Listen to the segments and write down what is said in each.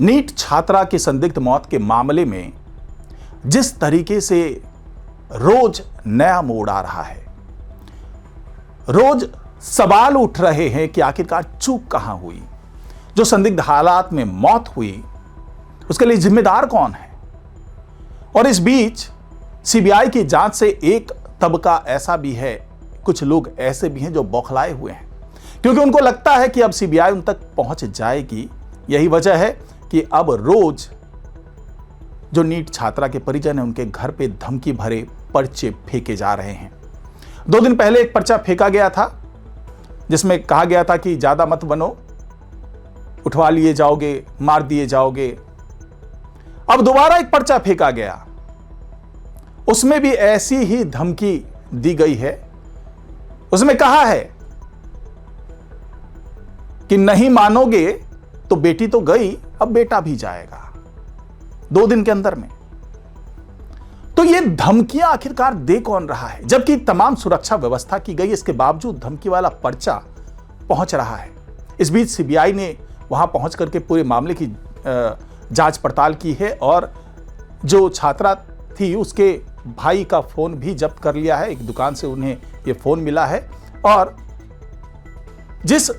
NEET छात्रा की संदिग्ध मौत के मामले में जिस तरीके से रोज नया मोड़ आ रहा है, रोज सवाल उठ रहे हैं कि आखिरकार चूक कहां हुई, जो संदिग्ध हालात में मौत हुई उसके लिए जिम्मेदार कौन है। और इस बीच सीबीआई की जांच से एक तबका ऐसा भी है, कुछ लोग ऐसे भी हैं जो बौखलाए हुए हैं, क्योंकि उनको लगता है कि अब सीबीआई उन तक पहुंच जाएगी। यही वजह है कि अब रोज जो नीट छात्रा के परिजन हैं उनके घर पे धमकी भरे पर्चे फेंके जा रहे हैं। 2 दिन पहले एक पर्चा फेंका गया था जिसमें कहा गया था कि ज्यादा मत बनो, उठवा लिए जाओगे, मार दिए जाओगे। अब दोबारा एक पर्चा फेंका गया, उसमें भी ऐसी ही धमकी दी गई है। उसमें कहा है कि नहीं मानोगे तो बेटी तो गई, अब बेटा भी जाएगा 2 दिन के अंदर में। तो ये धमकियां आखिरकार दे कौन रहा है, जबकि तमाम सुरक्षा व्यवस्था की गई, इसके बावजूद धमकी वाला पर्चा पहुंच रहा है। इस बीच सीबीआई ने वहां पहुंच करके पूरे मामले की जांच पड़ताल की है और जो छात्रा थी उसके भाई का फोन भी जब्त कर लिया है। एक दुकान से उन्हें यह फोन मिला है और जिस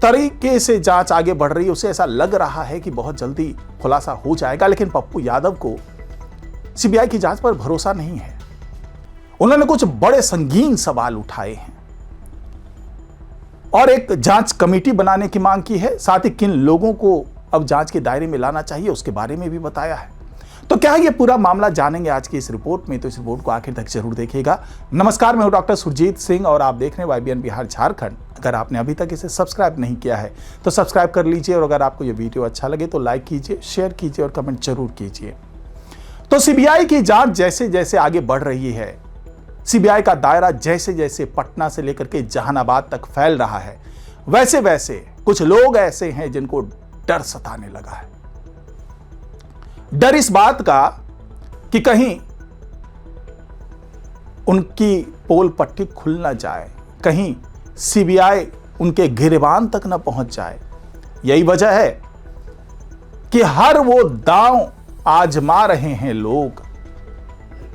तरीके से जांच आगे बढ़ रही है उसे ऐसा लग रहा है कि बहुत जल्दी खुलासा हो जाएगा। लेकिन पप्पू यादव को सीबीआई की जांच पर भरोसा नहीं है। उन्होंने कुछ बड़े संगीन सवाल उठाए हैं और एक जांच कमेटी बनाने की मांग की है। साथ ही किन लोगों को अब जांच के दायरे में लाना चाहिए उसके बारे में भी बताया है। तो क्या है ये पूरा मामला, जानेंगे आज की इस रिपोर्ट में, तो इस रिपोर्ट को आखिर तक जरूर देखिएगा। नमस्कार, मैं हूं डॉक्टर सुरजीत सिंह और आप देख रहे हैं YBN बिहार झारखंड। अगर आपने अभी तक इसे सब्सक्राइब नहीं किया है तो सब्सक्राइब कर लीजिए और अगर आपको ये वीडियो अच्छा लगे तो लाइक कीजिए, शेयर कीजिए और कमेंट जरूर कीजिए। तो सीबीआई की जांच जैसे जैसे आगे बढ़ रही है, सीबीआई का दायरा जैसे जैसे पटना से लेकर के जहानाबाद तक फैल रहा है, वैसे वैसे कुछ लोग ऐसे हैं जिनको डर सताने लगा है। डर इस बात का कि कहीं उनकी पोल पट्टी खुल ना जाए, कहीं सीबीआई उनके गिरेबान तक ना पहुंच जाए। यही वजह है कि हर वो दांव आजमा रहे हैं लोग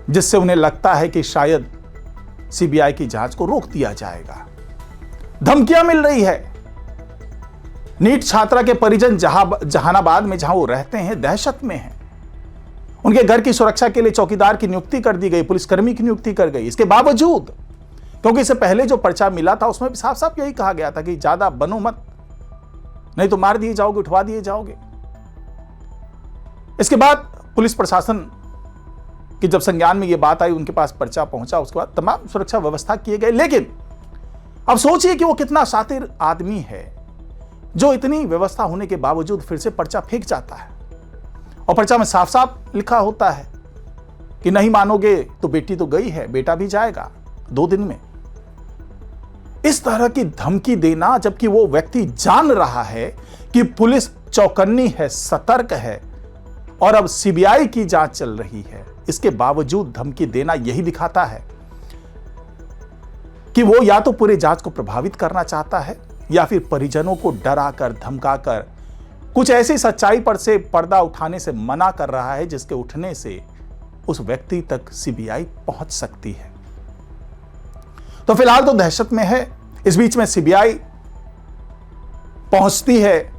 जिससे उन्हें लगता है कि शायद सीबीआई की जांच को रोक दिया जाएगा। धमकियां मिल रही है। नीट छात्रा के परिजन जहानाबाद में जहां वो रहते हैं दहशत में हैं। उनके घर की सुरक्षा के लिए चौकीदार की नियुक्ति कर दी गई, पुलिसकर्मी की नियुक्ति कर गई। इसके बावजूद, क्योंकि इससे पहले जो पर्चा मिला था उसमें भी साफ साफ यही कहा गया था कि ज्यादा बनो मत, नहीं तो मार दिए जाओगे, उठवा दिए जाओगे। इसके बाद पुलिस प्रशासन की जब संज्ञान में यह बात आई, उनके पास पर्चा पहुंचा, उसके बाद तमाम सुरक्षा व्यवस्था किए गए। लेकिन अब सोचिए कि वो कितना शातिर आदमी है जो इतनी व्यवस्था होने के बावजूद फिर से पर्चा फेंक जाता है और पर्चा में साफ साफ लिखा होता है कि नहीं मानोगे तो बेटी तो गई है, बेटा भी जाएगा 2 दिन में। इस तरह की धमकी देना, जबकि वो व्यक्ति जान रहा है कि पुलिस चौकन्नी है, सतर्क है और अब सीबीआई की जांच चल रही है, इसके बावजूद धमकी देना यही दिखाता है कि वो या तो पूरे जांच को प्रभावित करना चाहता है या फिर परिजनों को डराकर, धमकाकर कुछ ऐसी सच्चाई पर से पर्दा उठाने से मना कर रहा है जिसके उठने से उस व्यक्ति तक सीबीआई पहुंच सकती है। तो फिलहाल तो दहशत में है। इस बीच में सीबीआई पहुंचती है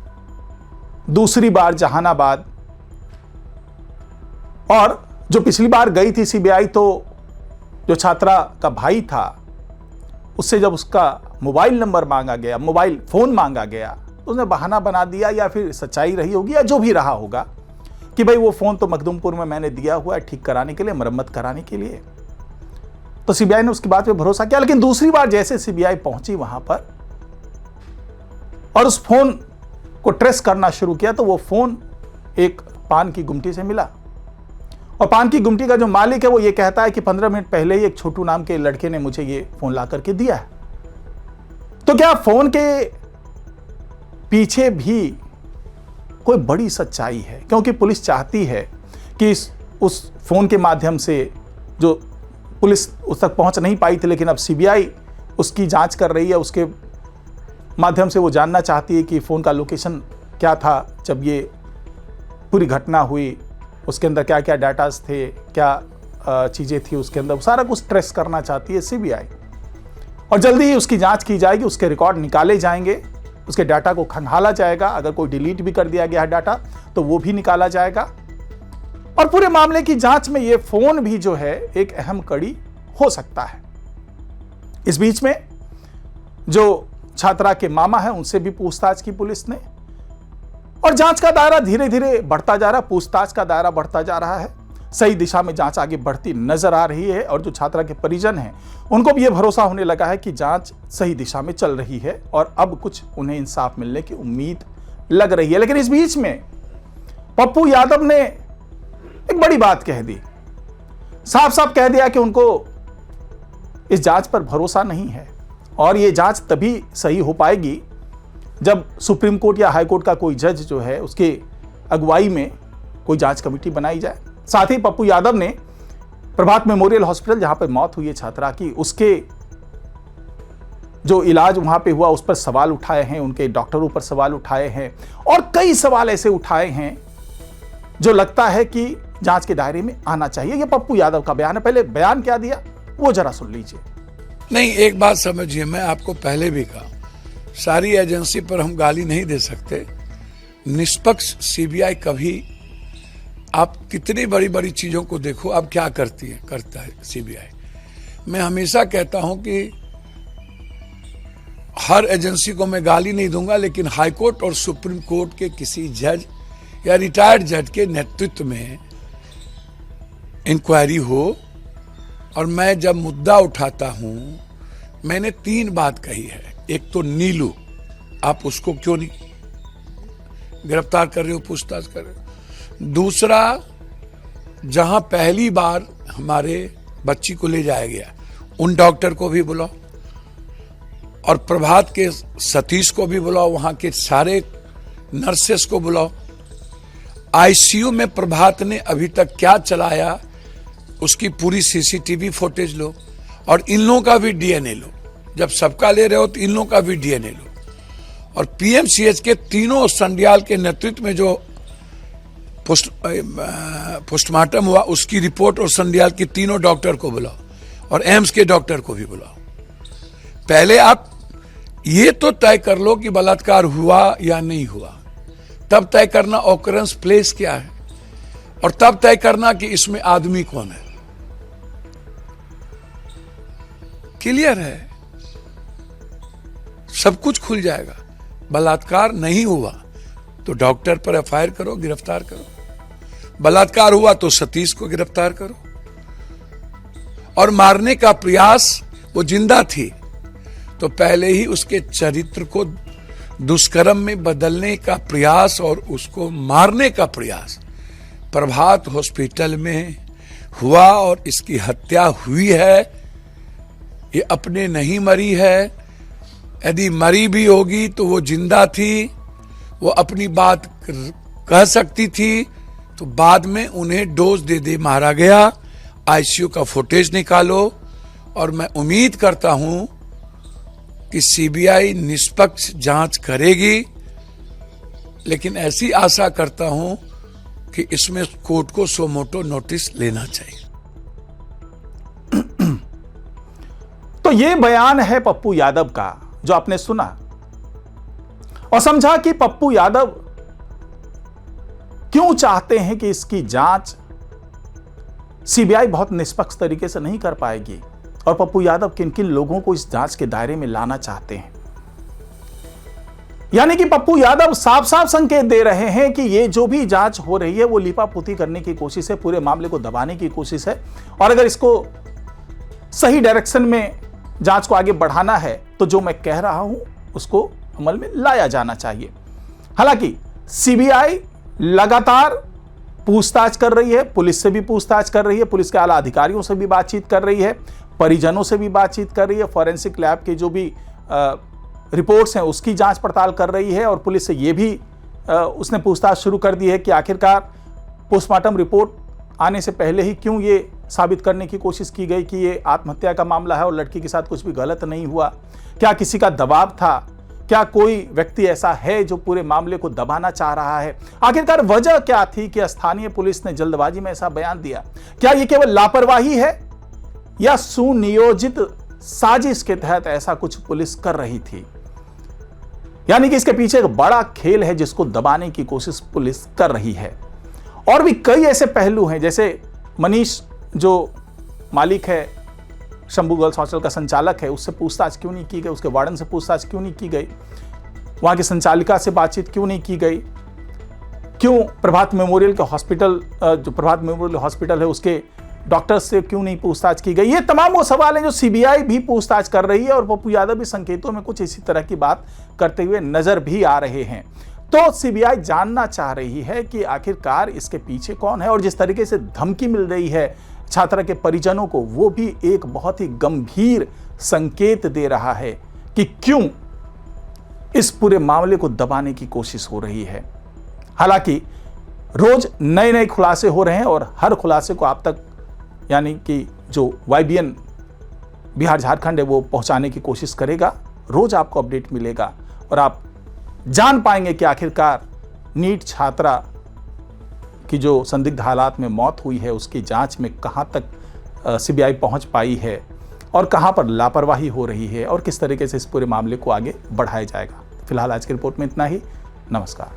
दूसरी बार जहानाबाद, और जो पिछली बार गई थी सीबीआई तो जो छात्रा का भाई था उससे जब उसका मोबाइल नंबर मांगा गया, मोबाइल फोन मांगा गया, तो उसने बहाना बना दिया या फिर सच्चाई रही होगी या जो भी रहा होगा कि भाई वो फोन तो मखदूमपुर में मैंने दिया हुआ है ठीक कराने के लिए, मरम्मत कराने के लिए। तो सीबीआई ने उसकी बात पे भरोसा किया। लेकिन दूसरी बार जैसे सीबीआई पहुंची वहां पर और उस फोन को ट्रेस करना शुरू किया तो वो फोन एक पान की गुमटी से मिला और पान की गुमटी का जो मालिक है वो ये कहता है कि 15 मिनट पहले ही एक छोटू नाम के लड़के ने मुझे ये फोन ला करके दिया है। तो क्या फोन के पीछे भी कोई बड़ी सच्चाई है? क्योंकि पुलिस चाहती है कि उस फोन के माध्यम से जो पुलिस उस तक पहुंच नहीं पाई थी, लेकिन अब सीबीआई उसकी जांच कर रही है, उसके माध्यम से वो जानना चाहती है कि फोन का लोकेशन क्या था जब ये पूरी घटना हुई, उसके अंदर क्या क्या डाटास थे, क्या चीज़ें थी उसके अंदर, सारा कुछ ट्रेस करना चाहती है सीबीआई। और जल्दी ही उसकी जांच की जाएगी, उसके रिकॉर्ड निकाले जाएंगे, उसके डाटा को खंगाला जाएगा। अगर कोई डिलीट भी कर दिया गया है डाटा तो वो भी निकाला जाएगा। और पूरे मामले की जांच में ये फोन भी जो है एक अहम कड़ी हो सकता है। इस बीच में जो छात्रा के मामा हैं उनसे भी पूछताछ की पुलिस ने, और जांच का दायरा धीरे धीरे बढ़ता जा रहा है, पूछताछ का दायरा बढ़ता जा रहा है। सही दिशा में जांच आगे बढ़ती नजर आ रही है, और जो छात्रा के परिजन हैं उनको भी यह भरोसा होने लगा है कि जांच सही दिशा में चल रही है और अब कुछ उन्हें इंसाफ मिलने की उम्मीद लग रही है। लेकिन इस बीच में पप्पू यादव ने एक बड़ी बात कह दी, साफ साफ कह दिया कि उनको इस जांच पर भरोसा नहीं है, और ये जांच तभी सही हो पाएगी जब सुप्रीम कोर्ट या हाई कोर्ट का कोई जज जो है उसके अगुवाई में कोई जांच कमेटी बनाई जाए। साथ ही पप्पू यादव ने प्रभात मेमोरियल हॉस्पिटल, जहां पर मौत हुई है छात्रा की, उसके जो इलाज वहां पे हुआ उस पर सवाल उठाए हैं, उनके डॉक्टरों पर सवाल उठाए हैं, और कई सवाल ऐसे उठाए हैं जो लगता है कि जांच के दायरे में आना चाहिए। यह पप्पू यादव का बयान है। पहले बयान क्या दिया वो जरा सुन लीजिए। नहीं, एक बात समझिए, मैं आपको पहले भी कहा, सारी एजेंसी पर हम गाली नहीं दे सकते। निष्पक्ष सीबीआई कभी, आप कितनी बड़ी बड़ी चीजों को देखो, अब क्या करता है सीबीआई। मैं हमेशा कहता हूं कि हर एजेंसी को मैं गाली नहीं दूंगा, लेकिन हाई कोर्ट और सुप्रीम कोर्ट के किसी जज या रिटायर्ड जज के नेतृत्व में इंक्वायरी हो। और मैं जब मुद्दा उठाता हूं, मैंने 3 बात कही है। एक तो नीलू, आप उसको क्यों नहीं गिरफ्तार कर रहे हो, पूछताछ कर रहे हो। दूसरा, जहां पहली बार हमारे बच्ची को ले जाया गया उन डॉक्टर को भी बुलाओ, और प्रभात के सतीश को भी बुलाओ, वहां के सारे नर्सेस को बुलाओ। आईसीयू में प्रभात ने अभी तक क्या चलाया उसकी पूरी सीसीटीवी फुटेज लो, और इन लोगों का भी डीएनए लो। जब सबका ले रहे हो तो इन लोगों का भी डीएनए लो। और पीएमसीएच के तीनों संडियाल के नेतृत्व में जो पोस्टमार्टम हुआ उसकी रिपोर्ट और संडियाल के तीनों डॉक्टर को बुलाओ, और एम्स के डॉक्टर को भी बुलाओ। पहले आप ये तो तय कर लो कि बलात्कार हुआ या नहीं हुआ, तब तय करना ऑकरेंस प्लेस क्या है, और तब तय करना कि इसमें आदमी कौन है। क्लियर है, सब कुछ खुल जाएगा। बलात्कार नहीं हुआ तो डॉक्टर पर एफआईआर करो, गिरफ्तार करो। बलात्कार हुआ तो सतीश को गिरफ्तार करो। और मारने का प्रयास, वो जिंदा थी तो पहले ही उसके चरित्र को दुष्कर्म में बदलने का प्रयास और उसको मारने का प्रयास प्रभात हॉस्पिटल में हुआ, और इसकी हत्या हुई है। ये अपने नहीं मरी है, यदि मरी भी होगी तो वो जिंदा थी, वो अपनी बात कह सकती थी, तो बाद में उन्हें डोज दे दे मारा गया। आईसीयू का फुटेज निकालो, और मैं उम्मीद करता हूं कि सीबीआई निष्पक्ष जांच करेगी, लेकिन ऐसी आशा करता हूं कि इसमें कोर्ट को सो मोटो नोटिस लेना चाहिए। तो ये बयान है पप्पू यादव का जो आपने सुना और समझा कि पप्पू यादव क्यों चाहते हैं कि इसकी जांच सीबीआई बहुत निष्पक्ष तरीके से नहीं कर पाएगी, और पप्पू यादव किन किन लोगों को इस जांच के दायरे में लाना चाहते हैं। यानी कि पप्पू यादव साफ साफ संकेत दे रहे हैं कि ये जो भी जांच हो रही है वो लीपापोती करने की कोशिश है, पूरे मामले को दबाने की कोशिश है, और अगर इसको सही डायरेक्शन में जांच को आगे बढ़ाना है तो जो मैं कह रहा हूं उसको अमल में लाया जाना चाहिए। हालांकि सीबीआई लगातार पूछताछ कर रही है, पुलिस से भी पूछताछ कर रही है, पुलिस के आला अधिकारियों से भी बातचीत कर रही है, परिजनों से भी बातचीत कर रही है, फॉरेंसिक लैब के जो भी रिपोर्ट्स हैं उसकी जांच पड़ताल कर रही है, और पुलिस से ये भी उसने पूछताछ शुरू कर दी है कि आखिरकार पोस्टमार्टम रिपोर्ट आने से पहले ही क्यों ये साबित करने की कोशिश की गई कि ये आत्महत्या का मामला है और लड़की के साथ कुछ भी गलत नहीं हुआ। क्या किसी का दबाव था, क्या कोई व्यक्ति ऐसा है जो पूरे मामले को दबाना चाह रहा है? आखिरकार वजह क्या थी कि स्थानीय पुलिस ने जल्दबाजी में ऐसा बयान दिया? क्या यह केवल लापरवाही है या सुनियोजित साजिश के तहत ऐसा कुछ पुलिस कर रही थी? यानी कि इसके पीछे एक बड़ा खेल है जिसको दबाने की कोशिश पुलिस कर रही है। और भी कई ऐसे पहलू हैं, जैसे मनीष जो मालिक है, शंभू गर्ल्स हॉस्टल का संचालक है, उससे पूछताछ क्यों नहीं की गई? उसके वार्डन से पूछताछ क्यों नहीं की गई? वहां की संचालिका से बातचीत क्यों नहीं की गई? क्यों प्रभात मेमोरियल के हॉस्पिटल, जो प्रभात मेमोरियल हॉस्पिटल है, उसके डॉक्टर्स से क्यों नहीं पूछताछ की गई? ये तमाम वो सवाल हैं जो सीबीआई भी पूछताछ कर रही है और पप्पू यादव भी संकेतों में कुछ इसी तरह की बात करते हुए नजर भी आ रहे हैं। तो सीबीआई जानना चाह रही है कि आखिरकार इसके पीछे कौन है, और जिस तरीके से धमकी मिल रही है छात्रा के परिजनों को, वो भी एक बहुत ही गंभीर संकेत दे रहा है कि क्यों इस पूरे मामले को दबाने की कोशिश हो रही है। हालांकि रोज नए नए खुलासे हो रहे हैं और हर खुलासे को आप तक, यानी कि जो YBN बिहार झारखंड है, वो पहुंचाने की कोशिश करेगा। रोज आपको अपडेट मिलेगा और आप जान पाएंगे कि आखिरकार नीट छात्रा की जो संदिग्ध हालात में मौत हुई है उसकी जांच में कहां तक सीबीआई पहुंच पाई है और कहां पर लापरवाही हो रही है और किस तरीके से इस पूरे मामले को आगे बढ़ाया जाएगा। फिलहाल आज की रिपोर्ट में इतना ही। नमस्कार।